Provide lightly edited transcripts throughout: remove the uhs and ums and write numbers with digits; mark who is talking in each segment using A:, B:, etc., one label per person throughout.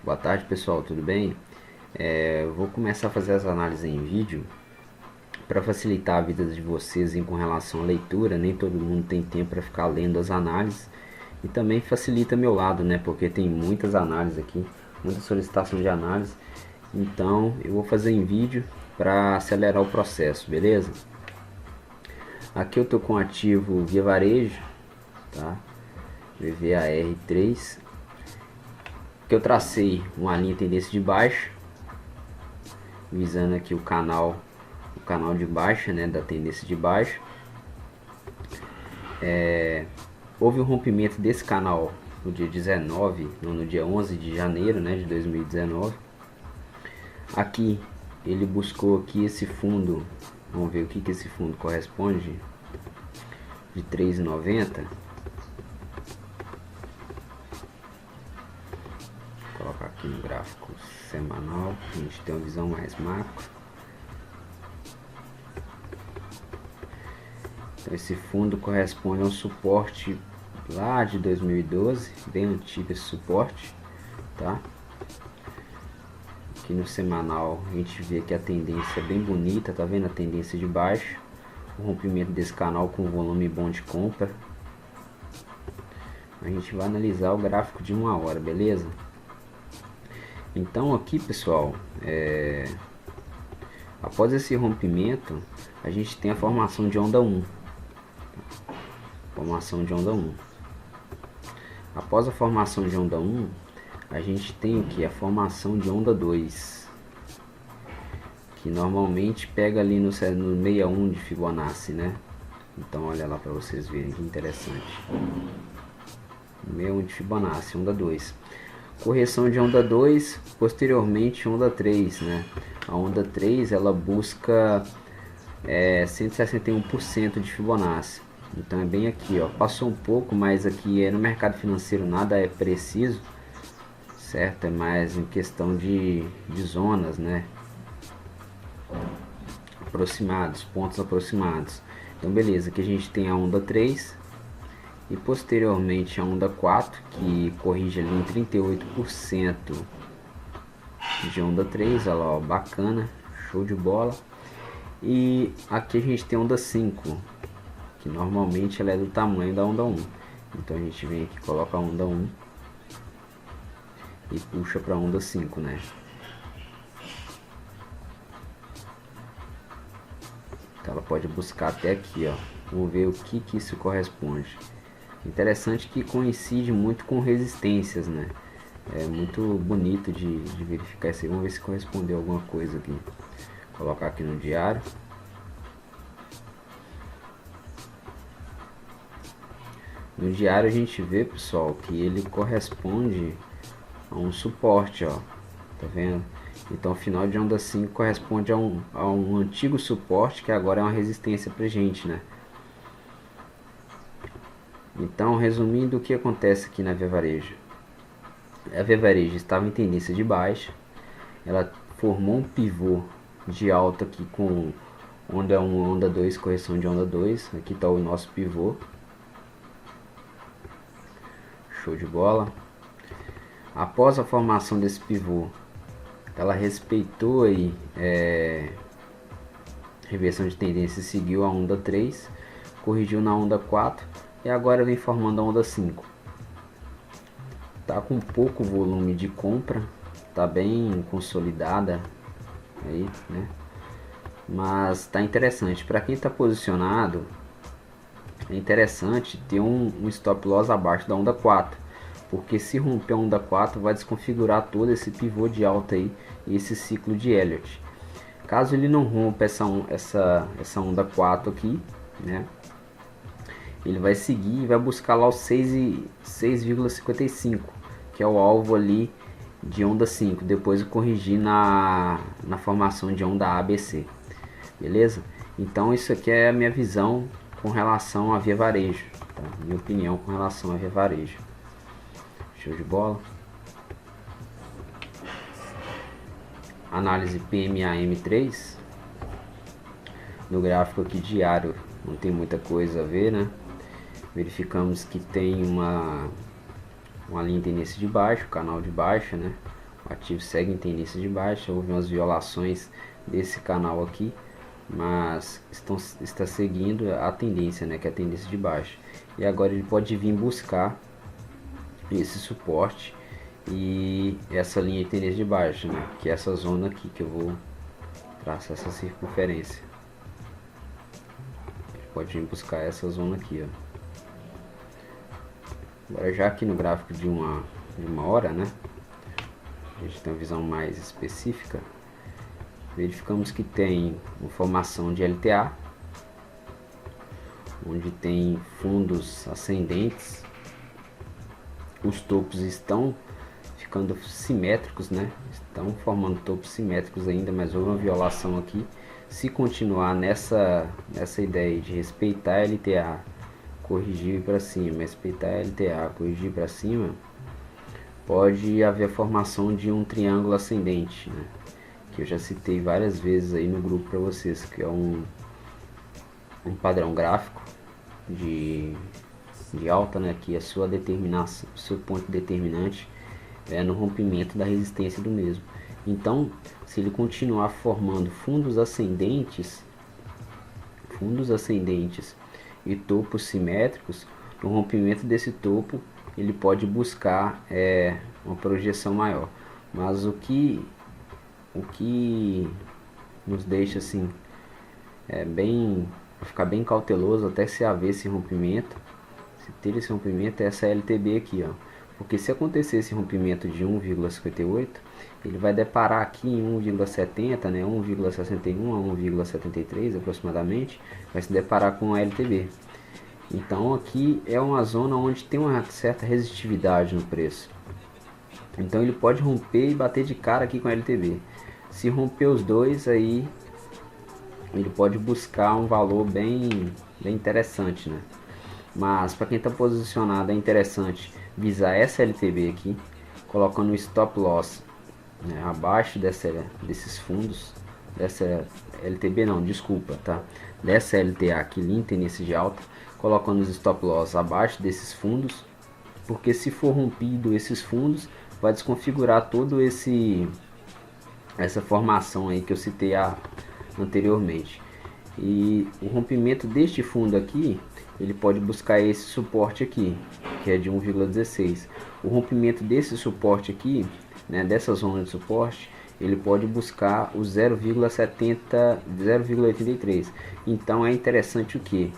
A: Boa tarde, pessoal, tudo bem? Vou começar a fazer as análises em vídeo para facilitar a vida de vocês com relação à leitura. Nem todo mundo tem tempo para ficar lendo as análises, e também facilita meu lado, né? Porque tem muitas análises aqui, muita solicitação de análise. Então eu vou fazer em vídeo para acelerar o processo, beleza? Aqui eu tô com o ativo Via Varejo, tá? VVAR3, que eu tracei uma linha tendência de baixa, visando aqui o canal de baixa, né, da tendência de baixa. Houve um rompimento desse canal no dia 19, no dia 11 de janeiro, né, de 2019. Aqui ele buscou aqui esse fundo, vamos ver o que esse fundo corresponde, de 3,90. Vou colocar aqui no gráfico semanal, a gente tem uma visão mais macro. Então esse fundo corresponde a um suporte lá de 2012, bem antigo esse suporte, tá? Aqui no semanal a gente vê que a tendência é bem bonita, tá vendo a tendência de baixo, o rompimento desse canal com volume bom de compra. A gente vai analisar o gráfico de 1 hora, beleza? Então aqui, pessoal, após esse rompimento a gente tem a formação de onda 1. Formação de onda 1. Após a formação de onda 1, a gente tem aqui a formação de onda 2, que normalmente pega ali no 61 de Fibonacci, né? Então olha lá para vocês verem que interessante. 61 de Fibonacci, onda 2. Correção de onda 2, posteriormente onda 3, né? A onda 3 ela busca 161% de Fibonacci. Então é bem aqui, ó. Passou um pouco, mas aqui no mercado financeiro nada é preciso, certo? É mais em questão de zonas, né? Aproximados, pontos aproximados. Então beleza, aqui a gente tem a onda 3 e posteriormente a onda 4, que corrige ali em 38% de onda 3, olha lá, ó, bacana, show de bola. E aqui a gente tem a onda 5, que normalmente ela é do tamanho da onda 1. Então a gente vem aqui, coloca a onda 1 e puxa para a onda 5, né? Então ela pode buscar até aqui, ó. Vamos ver o que isso corresponde. Interessante que coincide muito com resistências, né? É muito bonito de verificar isso aí. Vamos ver se correspondeu alguma coisa aqui. Vou colocar aqui no diário. No diário a gente vê, pessoal, que ele corresponde a um suporte, ó. Tá vendo? Então o final de onda 5 corresponde a um antigo suporte que agora é uma resistência pra gente, né? Então, resumindo, o que acontece aqui na Via Varejo? A Via Varejo estava em tendência de baixa, ela formou um pivô de alta aqui com onda 1, onda 2, correção de onda 2. Aqui está o nosso pivô. Show de bola. Após a formação desse pivô, ela respeitou aí reversão de tendência e seguiu a onda 3, corrigiu na onda 4 e agora vem formando a onda 5. Tá com pouco volume de compra, tá bem consolidada aí, né? Mas tá interessante para quem tá posicionado. É interessante ter um stop loss abaixo da onda 4, porque se romper a onda 4 vai desconfigurar todo esse pivô de alta aí e esse ciclo de Elliott. Caso ele não rompa essa onda 4 aqui, né, ele vai seguir e vai buscar lá os 6,55, que é o alvo ali de onda 5, depois eu corrigir na formação de onda ABC, beleza? Então isso aqui é a minha visão com relação a Via Varejo, tá? Minha opinião com relação a Via Varejo. Show de bola. Análise PMA-M3. No gráfico aqui diário não tem muita coisa a ver, né? Verificamos que tem uma linha em tendência de baixo, canal de baixa, né? O ativo segue em tendência de baixa. Houve umas violações desse canal aqui, mas está seguindo a tendência, né, que é a tendência de baixa. E agora ele pode vir buscar esse suporte e essa linha de tendência de baixa, né, que é essa zona aqui que eu vou traçar essa circunferência. Ele pode vir buscar essa zona aqui, ó. Agora já aqui no gráfico de uma hora, né, a gente tem uma visão mais específica. Verificamos que tem uma formação de LTA, onde tem fundos ascendentes. Os topos estão ficando simétricos, né? Estão formando topos simétricos ainda, mas houve uma violação aqui. Se continuar nessa ideia de respeitar a LTA, corrigir para cima, respeitar a LTA, corrigir para cima, pode haver a formação de um triângulo ascendente, né? Que eu já citei várias vezes aí no grupo para vocês, que é um padrão gráfico de alta, né? Que a sua determinação, seu ponto determinante é no rompimento da resistência do mesmo. Então, se ele continuar formando fundos ascendentes e topos simétricos, no rompimento desse topo ele pode buscar uma projeção maior. Mas o que nos deixa assim ficar bem cauteloso até se haver esse rompimento, se ter esse rompimento, é essa LTB aqui, ó. Porque se acontecer esse rompimento de 1,58, ele vai deparar aqui em 1,70, né, 1,61 a 1,73 aproximadamente, vai se deparar com a LTB. Então aqui é uma zona onde tem uma certa resistividade no preço. Então ele pode romper e bater de cara aqui com a LTB. Se romper os dois, aí ele pode buscar um valor bem interessante, né? Mas para quem está posicionado é interessante visar essa LTB aqui, colocando o stop loss, né, abaixo desses fundos, dessa LTB não, desculpa, tá? Dessa LTA aqui, linha tendência de alta, colocando os stop loss abaixo desses fundos, porque se for rompido esses fundos, vai desconfigurar todo essa formação aí que eu citei anteriormente. E o rompimento deste fundo aqui, ele pode buscar esse suporte aqui, que é de 1,16. O rompimento desse suporte aqui, né, dessa zona de suporte, ele pode buscar o 0,83. Então é interessante o que?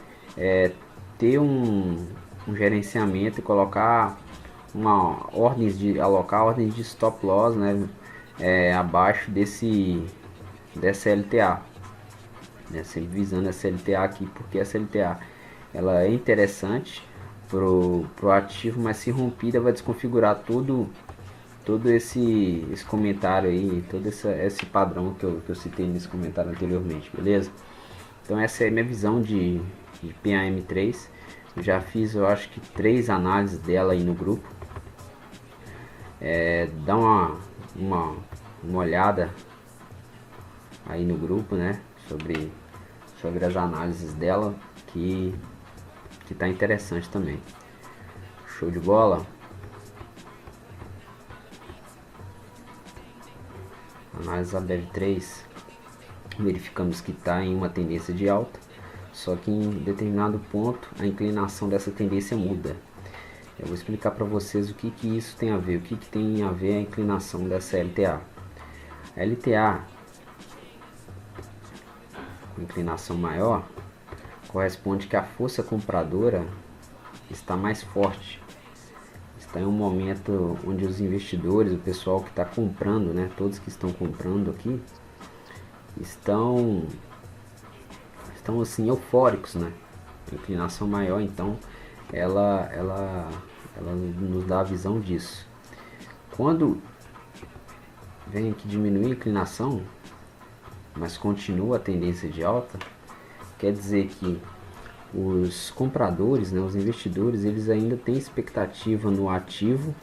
A: Ter um gerenciamento e colocar alocar ordens de stop loss, né, abaixo dessa LTA, né, sempre visando essa LTA aqui, porque essa LTA ela é interessante pro ativo, mas se rompida vai desconfigurar todo esse comentário aí, todo esse padrão que eu citei nesse comentário anteriormente, beleza? Então essa é a minha visão de PAM3. Eu já fiz, eu acho que 3 análises dela aí no grupo. Dá uma olhada aí no grupo, né, sobre as análises dela, que tá interessante também. Show de bola. Análise da BEV3, verificamos que está em uma tendência de alta, só que em determinado ponto a inclinação dessa tendência muda. Eu vou explicar para vocês o que isso tem a ver, o que tem a ver a inclinação dessa LTA. A LTA com inclinação maior corresponde que a força compradora está mais forte. Está em um momento onde os investidores, o pessoal que está comprando, né, todos que estão comprando aqui, estão assim eufóricos, né? A inclinação maior, então, ela nos dá a visão disso. Quando vem aqui diminuir a inclinação, mas continua a tendência de alta, quer dizer que os compradores, né, os investidores, eles ainda têm expectativa no ativo,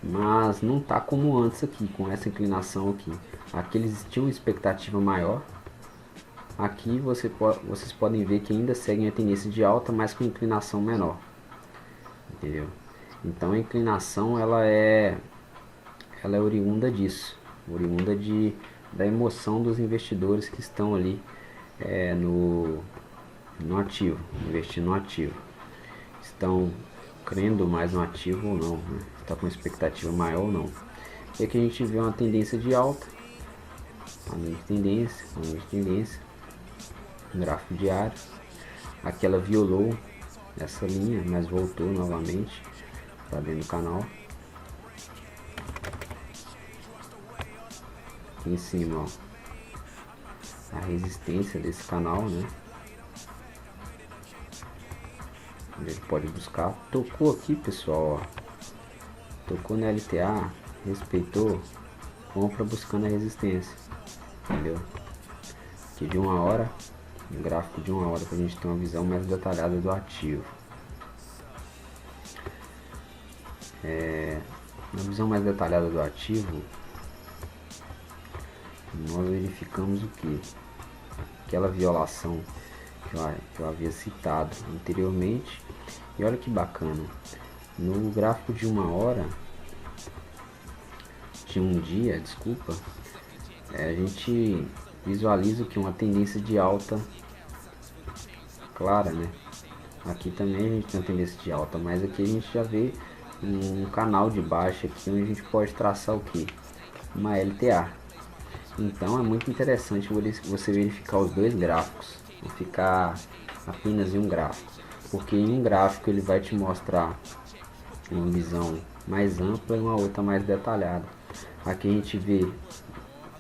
A: mas não está como antes aqui, com essa inclinação aqui. Aqui eles tinham expectativa maior. Aqui vocês podem ver que ainda seguem a tendência de alta, mas com inclinação menor. Entendeu? Então a inclinação ela ela é oriunda disso, oriunda da emoção dos investidores que estão ali no ativo, investindo no ativo. Estão crendo mais no ativo ou não, né? Está com expectativa maior ou não. E aqui a gente vê uma tendência de alta, uma linha de tendência, um gráfico diário. Aqui ela violou essa linha, mas voltou novamente para dentro do canal. Aqui em cima, ó, a resistência desse canal, né? Ele pode buscar. Tocou aqui, pessoal, ó. Tocou na LTA, respeitou, compra buscando a resistência, entendeu? Aqui de 1 hora, um gráfico de 1 hora, para a gente ter uma visão mais detalhada do ativo. Na visão mais detalhada do ativo, nós verificamos o que? Aquela violação que eu havia citado anteriormente. E olha que bacana, no gráfico de 1 hora, de um dia, desculpa, a gente visualiza que uma tendência de alta clara, né? Aqui também a gente tem uma tendência de alta, mas aqui a gente já vê um canal de baixa aqui onde a gente pode traçar o que? Uma LTA. Então é muito interessante você verificar os dois gráficos, não ficar apenas em um gráfico, porque em um gráfico ele vai te mostrar uma visão mais ampla e uma outra mais detalhada. Aqui a gente vê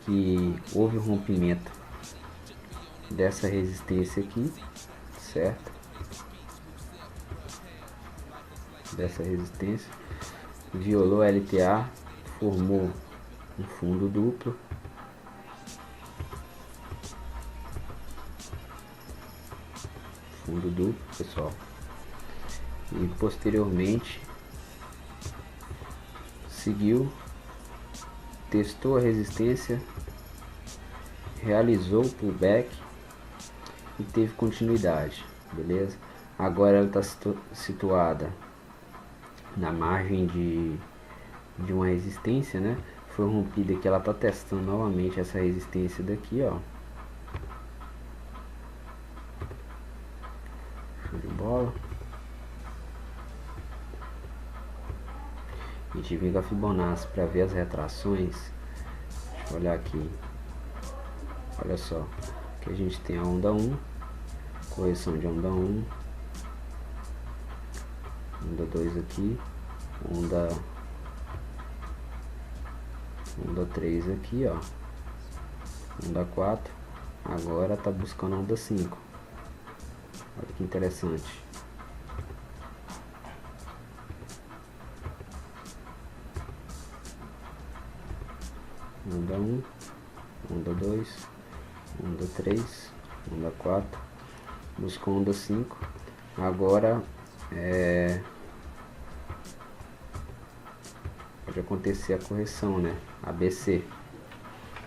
A: que houve um rompimento dessa resistência aqui, certo? Dessa resistência, violou a LTA, formou um fundo duplo. Fundo duplo, pessoal. E posteriormente seguiu, testou a resistência, realizou o pullback e teve continuidade, beleza? Agora ela está situada na margem de uma resistência, né? Foi rompida aqui, ela está testando novamente essa resistência daqui, ó. Show de bola. A gente vem com a Fibonacci para ver as retrações. Deixa eu olhar aqui. Olha só, aqui a gente tem a onda 1, correção de onda 1, onda 2 aqui, onda 3 aqui, ó, onda 4, agora tá buscando a onda 5. Olha que interessante. Onda 1, onda 2, onda 3, onda 4, buscou onda 5. Agora pode acontecer a correção, né? ABC,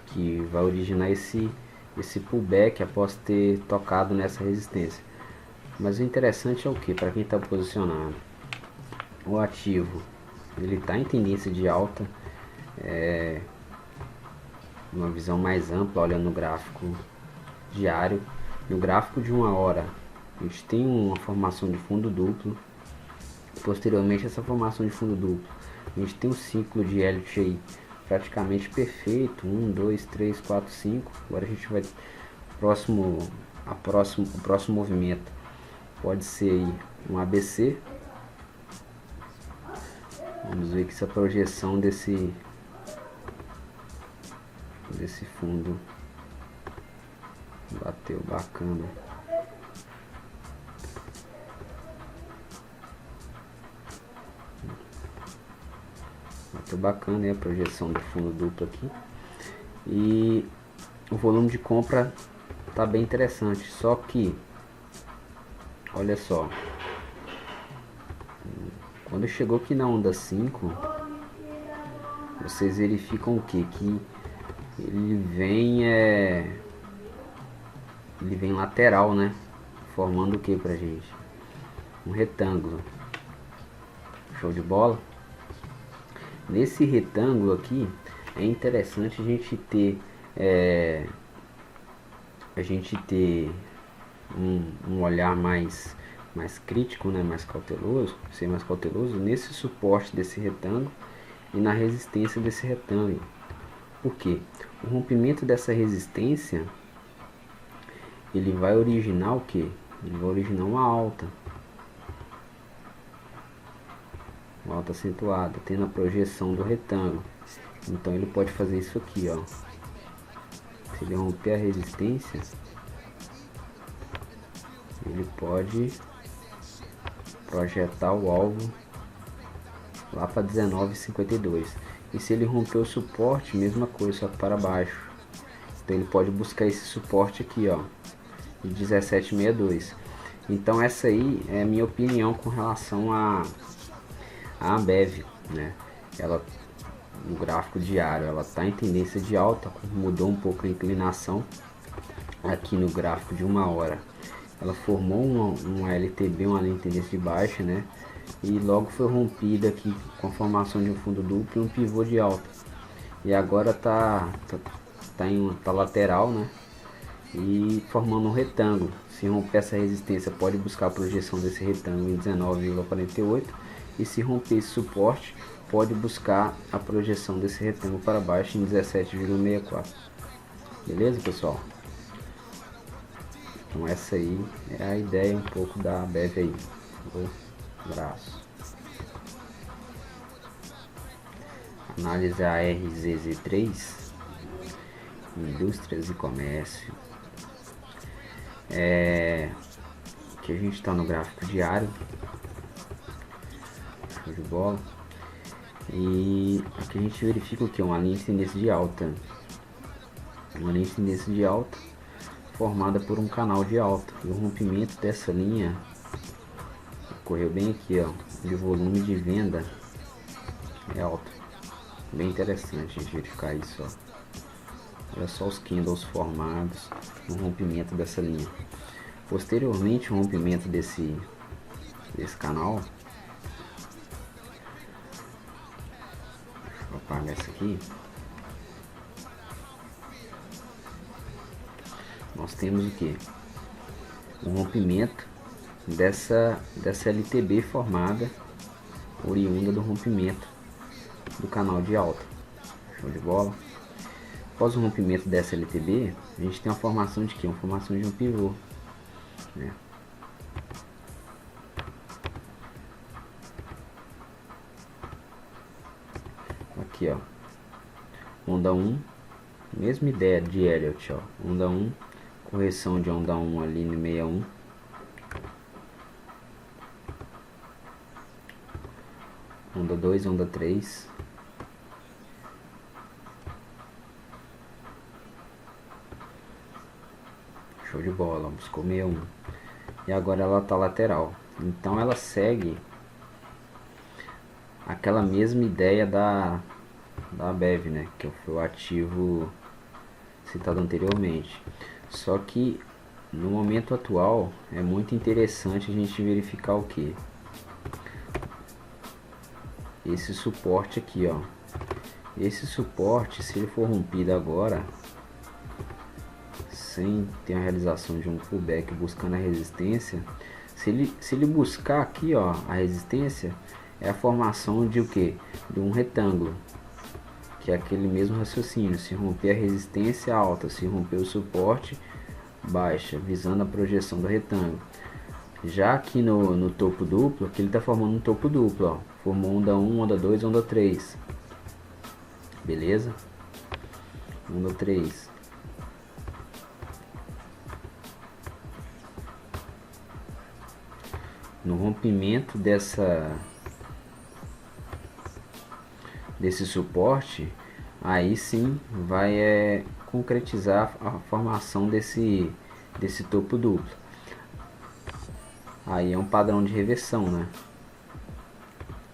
A: que vai originar esse pullback após ter tocado nessa resistência. Mas o interessante é o que? Para quem está posicionado, o ativo ele está em tendência de alta, uma visão mais ampla, olhando no gráfico diário. No gráfico de 1 hora a gente tem uma formação de fundo duplo. Posteriormente essa formação de fundo duplo, a gente tem um ciclo de Elliott aí praticamente perfeito, 1, 2, 3, 4, 5. Agora a gente vai o próximo movimento pode ser aí um ABC. Vamos ver que essa projeção desse fundo bateu bacana. Bateu bacana, a projeção do fundo duplo aqui. E o volume de compra tá bem interessante, só que olha só, quando chegou aqui na onda 5, vocês verificam o que? Que ele vem lateral, né? Formando o que pra gente? Um retângulo. Show de bola? Nesse retângulo aqui é interessante a gente ter um olhar mais crítico, né, mais cauteloso, ser mais cauteloso nesse suporte desse retângulo e na resistência desse retângulo. Por quê? O rompimento dessa resistência, ele vai originar o que? Ele vai originar uma alta acentuada, tendo a projeção do retângulo. Então ele pode fazer isso aqui, ó. Se ele romper a resistência, ele pode projetar o alvo lá para 19,52. E se ele romper o suporte, mesma coisa, só que para baixo. Então ele pode buscar esse suporte aqui, ó, de 17,62. Então essa aí é a minha opinião com relação a Ambev, né? Ela, no gráfico diário, ela está em tendência de alta, mudou um pouco a inclinação. Aqui no gráfico de 1 hora, ela formou uma LTB, uma linha de tendência de baixa, né? E logo foi rompida aqui com a formação de um fundo duplo e um pivô de alta. E agora tá lateral, né? E formando um retângulo. Se romper essa resistência, pode buscar a projeção desse retângulo em 19,48. E se romper esse suporte, pode buscar a projeção desse retângulo para baixo em 17,64. Beleza, pessoal? Então essa aí é a ideia um pouco da Ambev aí. Um abraço. Análise ARZZ3, Indústrias e Comércio. Aqui a gente está no gráfico diário. Show de bola. E aqui a gente verifica o que? Uma linha de tendência de alta. Uma linha de tendência de alta formada por um canal de alta. E o rompimento dessa linha ocorreu bem aqui, ó. De volume de venda é alto. Bem interessante a gente verificar isso, ó. Olha só os candles formados no rompimento dessa linha. Posteriormente, o rompimento desse canal. Deixa eu apagar essa aqui. Nós temos o que? Um rompimento dessa LTB formada, oriunda do rompimento do canal de alta. Show de bola. Após o rompimento dessa LTB, a gente tem a formação de quê? Uma formação de um pivô, né? Aqui, ó, onda 1, mesma ideia de Elliott, ó, onda 1, correção de onda 1 ali no 61, onda 2, onda 3, show de bola, buscou 61, e agora ela tá lateral. Então ela segue aquela mesma ideia da Ambev, né, que foi o ativo citado anteriormente. Só que no momento atual é muito interessante a gente verificar o que? Esse suporte aqui, ó. Esse suporte, se ele for rompido agora, sem ter a realização de um pullback buscando a resistência, se ele buscar aqui, ó, a resistência, é a formação de o que? De um retângulo, que é aquele mesmo raciocínio. Se romper a resistência, alta; se romper o suporte, baixa, visando a projeção do retângulo. Já aqui no topo duplo, aqui ele está formando um topo duplo, ó. Formou onda 1, onda 2, onda 3. Beleza? Onda 3. No rompimento desse suporte, aí sim vai concretizar a formação desse topo duplo. Aí é um padrão de reversão, né?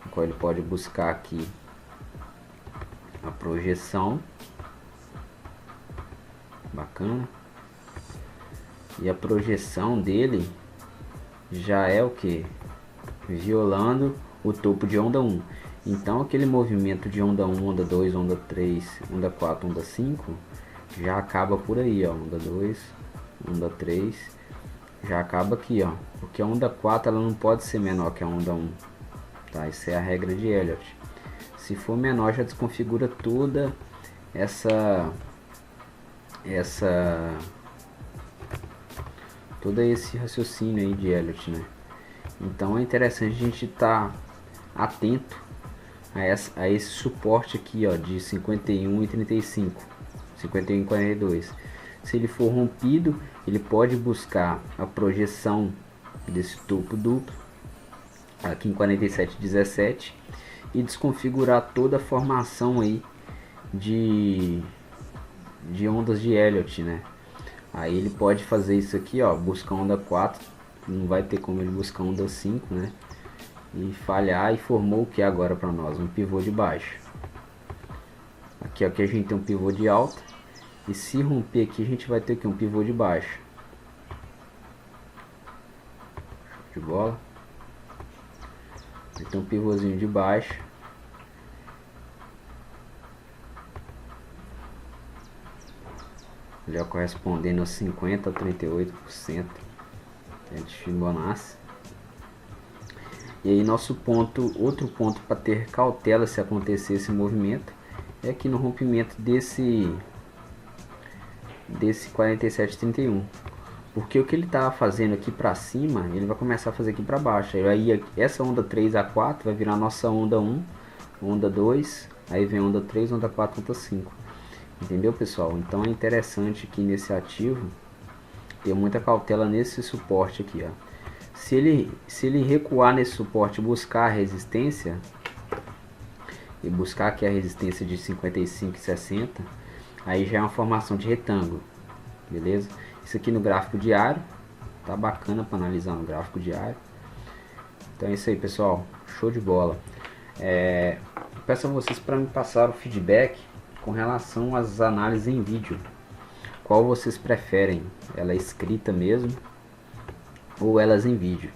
A: O qual ele pode buscar aqui a projeção, bacana, e a projeção dele já é o que? Violando o topo de onda 1. Então aquele movimento de onda 1, onda 2, onda 3, onda 4, onda 5 já acaba por aí, ó, onda 2, onda 3, já acaba aqui, ó, porque a onda 4 ela não pode ser menor que a onda 1, tá? Isso é a regra de Elliott. Se for menor já desconfigura toda todo esse raciocínio aí de Elliott, né? Então é interessante a gente estar atento a esse suporte aqui, ó, de 51 e 35, 51 e 42. Se ele for rompido, ele pode buscar a projeção desse topo duplo aqui em 47,17 e desconfigurar toda a formação aí de ondas de Elliott, né? Aí ele pode fazer isso aqui, ó, buscar onda 4, não vai ter como ele buscar onda 5, né? E falhar, e formou o que agora para nós? Um pivô de baixo. Aqui, aqui a gente tem um pivô de alta, e se romper aqui a gente vai ter aqui um pivô de baixo. Show de bola. Então um pivôzinho de baixo. Já correspondendo a 50 a 38% de Fibonacci. E aí nosso ponto, outro ponto para ter cautela se acontecer esse movimento é aqui no rompimento desse 47,31, porque o que ele estava fazendo aqui para cima, ele vai começar a fazer aqui para baixo. Aí essa onda 3 a 4 vai virar nossa onda 1, onda 2, aí vem onda 3, onda 4, onda 5. Entendeu, pessoal? Então é interessante aqui nesse ativo ter muita cautela nesse suporte aqui, ó. Se ele recuar nesse suporte, buscar a resistência e buscar aqui a resistência de 55,60, aí já é uma formação de retângulo, beleza? Isso aqui no gráfico diário, tá bacana para analisar no gráfico diário. Então é isso aí, pessoal, show de bola. Peço a vocês para me passar o feedback com relação às análises em vídeo. Qual vocês preferem? Ela é escrita mesmo ou elas em vídeo?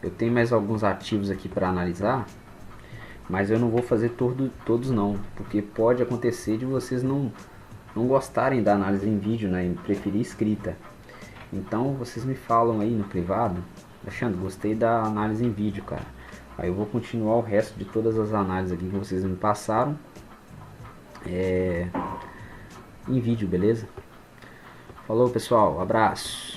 A: Eu tenho mais alguns ativos aqui para analisar, mas eu não vou fazer todos não, porque pode acontecer de vocês não gostarem da análise em vídeo, né, e preferir escrita. Então vocês me falam aí no privado: Alexandre, gostei da análise em vídeo, cara. Aí eu vou continuar o resto de todas as análises aqui que vocês me passaram em vídeo, beleza? Falou, pessoal, abraço.